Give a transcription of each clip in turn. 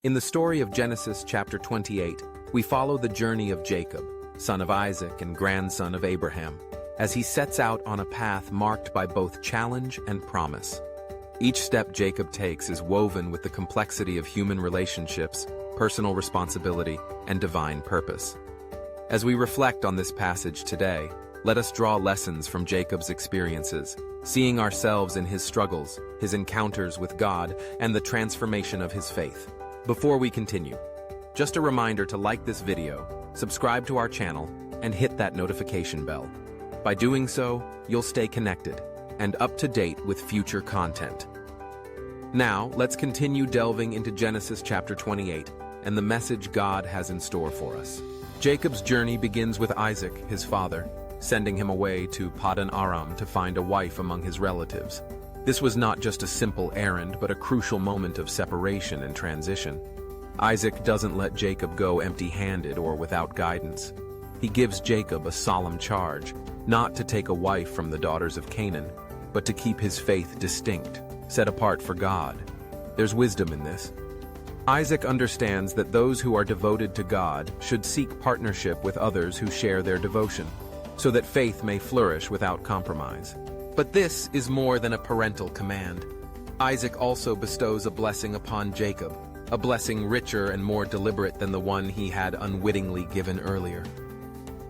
In the story of Genesis chapter 28, we follow the journey of Jacob, son of Isaac and grandson of Abraham, as he sets out on a path marked by both challenge and promise. Each step Jacob takes is woven with the complexity of human relationships, personal responsibility, and divine purpose. As we reflect on this passage today, let us draw lessons from Jacob's experiences, seeing ourselves in his struggles, his encounters with God, and the transformation of his faith. Before we continue, just a reminder to like this video, subscribe to our channel, and hit that notification bell. By doing so, you'll stay connected and up to date with future content. Now, let's continue delving into Genesis chapter 28 and the message God has in store for us. Jacob's journey begins with Isaac, his father, sending him away to Paddan Aram to find a wife among his relatives. This was not just a simple errand, but a crucial moment of separation and transition. Isaac doesn't let Jacob go empty-handed or without guidance. He gives Jacob a solemn charge, not to take a wife from the daughters of Canaan, but to keep his faith distinct, set apart for God. There's wisdom in this. Isaac understands that those who are devoted to God should seek partnership with others who share their devotion, so that faith may flourish without compromise. But this is more than a parental command. Isaac also bestows a blessing upon Jacob, a blessing richer and more deliberate than the one he had unwittingly given earlier.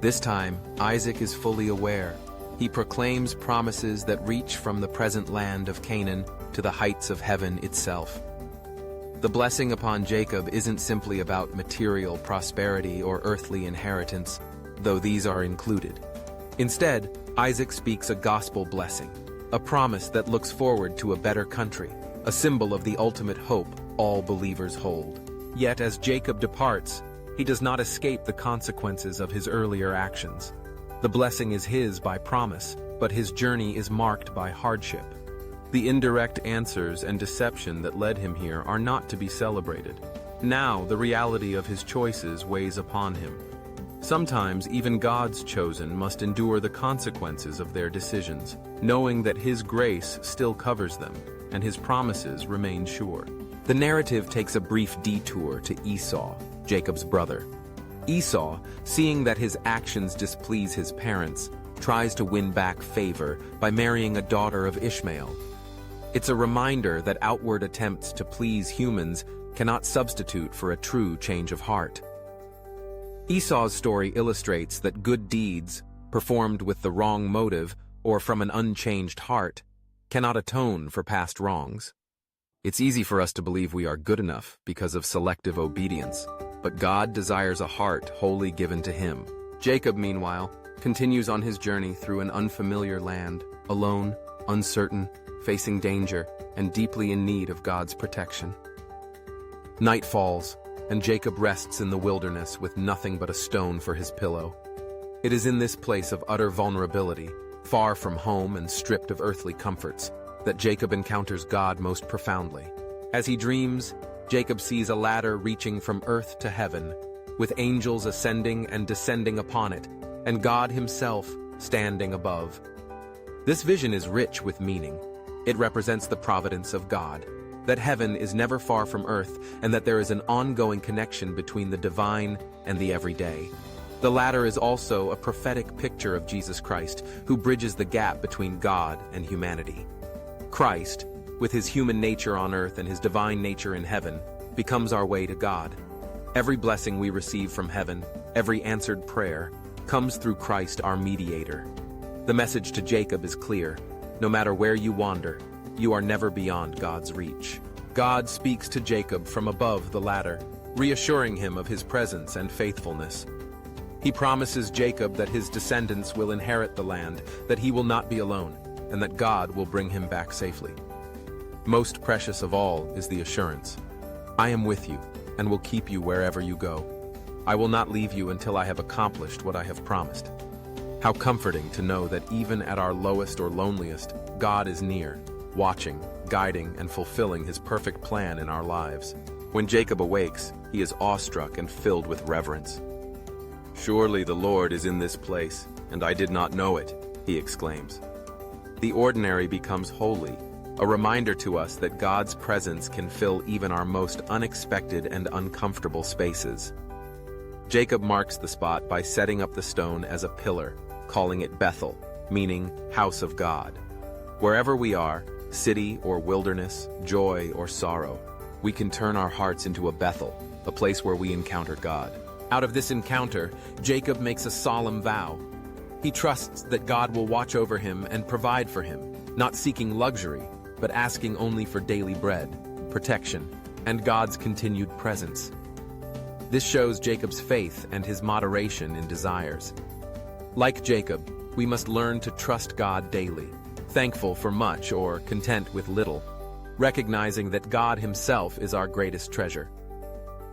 This time, Isaac is fully aware. He proclaims promises that reach from the present land of Canaan to the heights of heaven itself. The blessing upon Jacob isn't simply about material prosperity or earthly inheritance, though these are included. Instead, Isaac speaks a gospel blessing, a promise that looks forward to a better country, a symbol of the ultimate hope all believers hold. Yet as Jacob departs, he does not escape the consequences of his earlier actions. The blessing is his by promise, but his journey is marked by hardship. The indirect answers and deception that led him here are not to be celebrated. Now the reality of his choices weighs upon him. Sometimes even God's chosen must endure the consequences of their decisions, knowing that his grace still covers them, and his promises remain sure. The narrative takes a brief detour to Esau, Jacob's brother. Esau, seeing that his actions displease his parents, tries to win back favor by marrying a daughter of Ishmael. It's a reminder that outward attempts to please humans cannot substitute for a true change of heart. Esau's story illustrates that good deeds, performed with the wrong motive or from an unchanged heart, cannot atone for past wrongs. It's easy for us to believe we are good enough because of selective obedience, but God desires a heart wholly given to Him. Jacob, meanwhile, continues on his journey through an unfamiliar land, alone, uncertain, facing danger, and deeply in need of God's protection. Night falls, and Jacob rests in the wilderness with nothing but a stone for his pillow. It is in this place of utter vulnerability, far from home and stripped of earthly comforts, that Jacob encounters God most profoundly. As he dreams, Jacob sees a ladder reaching from earth to heaven, with angels ascending and descending upon it, and God himself standing above. This vision is rich with meaning. It represents the providence of God, that heaven is never far from earth, and that there is an ongoing connection between the divine and the everyday. The ladder is also a prophetic picture of Jesus Christ, who bridges the gap between God and humanity. Christ, with his human nature on earth and his divine nature in heaven, becomes our way to God. Every blessing we receive from heaven, every answered prayer, comes through Christ our mediator. The message to Jacob is clear. No matter where you wander, you are never beyond God's reach. God speaks to Jacob from above the ladder, reassuring him of his presence and faithfulness. He promises Jacob that his descendants will inherit the land, that he will not be alone, and that God will bring him back safely. Most precious of all is the assurance, I am with you and will keep you wherever you go. I will not leave you until I have accomplished what I have promised. How comforting to know that even at our lowest or loneliest, God is near, watching, guiding, and fulfilling his perfect plan in our lives. When Jacob awakes, he is awestruck and filled with reverence. Surely the Lord is in this place, and I did not know it, he exclaims. The ordinary becomes holy, a reminder to us that God's presence can fill even our most unexpected and uncomfortable spaces. Jacob marks the spot by setting up the stone as a pillar, calling it Bethel, meaning house of God. Wherever we are, city or wilderness, joy or sorrow, we can turn our hearts into a Bethel, a place where we encounter God. Out of this encounter, Jacob makes a solemn vow. He trusts that God will watch over him and provide for him, not seeking luxury, but asking only for daily bread, protection, and God's continued presence. This shows Jacob's faith and his moderation in desires. Like Jacob, we must learn to trust God daily, thankful for much or content with little, recognizing that God himself is our greatest treasure.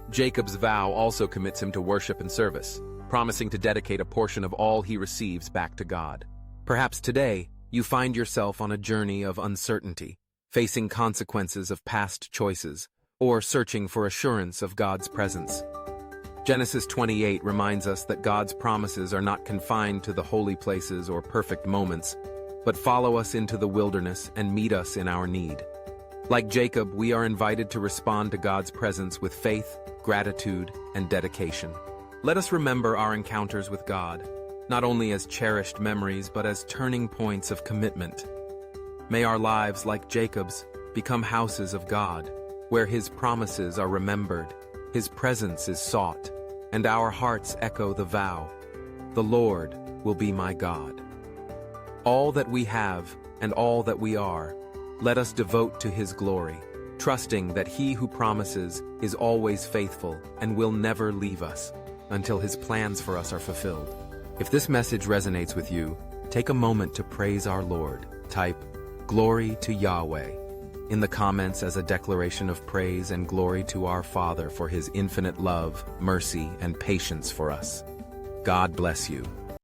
Jacob's vow also commits him to worship and service, promising to dedicate a portion of all he receives back to God. Perhaps today, you find yourself on a journey of uncertainty, facing consequences of past choices, or searching for assurance of God's presence. Genesis 28 reminds us that God's promises are not confined to the holy places or perfect moments, but follow us into the wilderness and meet us in our need. Like Jacob, we are invited to respond to God's presence with faith, gratitude, and dedication. Let us remember our encounters with God, not only as cherished memories, but as turning points of commitment. May our lives, like Jacob's, become houses of God, where His promises are remembered, His presence is sought, and our hearts echo the vow, "The Lord will be my God." All that we have and all that we are, let us devote to His glory, trusting that He who promises is always faithful and will never leave us until His plans for us are fulfilled. If this message resonates with you, take a moment to praise our Lord. Type, "Glory to Yahweh," in the comments as a declaration of praise and glory to our Father for His infinite love, mercy, and patience for us. God bless you.